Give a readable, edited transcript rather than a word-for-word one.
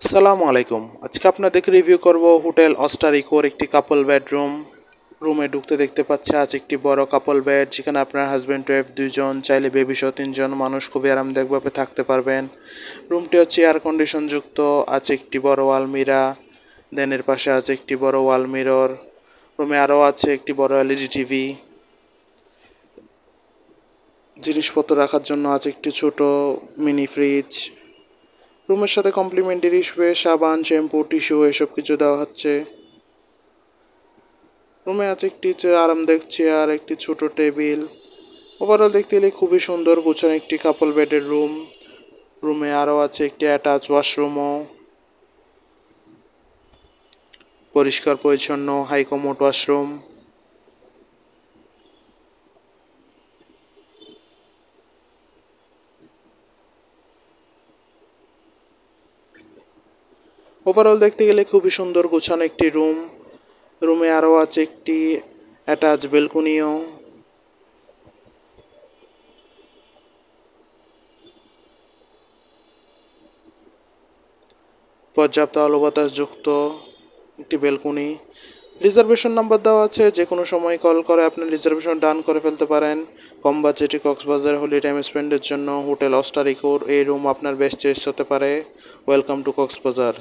আসসালামু আলাইকুম। আজকে আপনাদেরকে রিভিউ করব হোটেল অস্টারিকোর একটি কাপল বেডরুম। রুমে ঢুকতে দেখতে পাচ্ছে আজ একটি বড় কাপল বেড, যেখানে আপনার হাজব্যান্ড ওয়াইফ দুইজন, চাইলে বেবি সহ তিনজন মানুষ খুবই আরামদায়কভাবে থাকতে পারবেন। রুমটি হচ্ছে এয়ার কন্ডিশন যুক্ত, আছে একটি বড় আলমিরা, দেন এর পাশে আছে একটি বড় ওয়াল মিরর। রুমে আরও আছে একটি বড় এলইডি টিভি। জিনিসপত্র রাখার জন্য আছে একটি ছোট মিনি ফ্রিজ। রুমের সাথে কমপ্লিমেন্টারি হিসেবে সাবান, শ্যাম্পু, টিস্যু এসব কিছু দেওয়া হচ্ছে। রুমে আছে একটি আরামদায়ক চেয়ার, একটি ছোট টেবিল। ওভারঅল দেখতে গেলে খুবই সুন্দর গোছানো একটি কাপল বেডের রুম। রুমে আরও আছে একটি অ্যাটাচ ওয়াশরুমও, পরিষ্কার পরিচ্ছন্ন হাই কমোড ওয়াশরুম। ওভারঅল দেখতে গেলে খুবই সুন্দর গোছানো একটি রুম। রুমে আরও আছে একটি অ্যাটাচ বেলকনিও। পর্যাপ্ত আলো বাতাস যুক্ত একটি বেলকনি। রিজার্ভেশন নাম্বার দেওয়া আছে, যে কোনো সময় কল করে আপনি রিজার্ভেশন ডান করে ফেলতে পারেন। কম বাজেটে কক্সবাজার হলি টাইম স্পেন্ডের জন্য হোটেল অস্টারিকোর এই রুম আপনার বেস্ট চয়েস হতে পারে। Welcome to Cox's Bazar.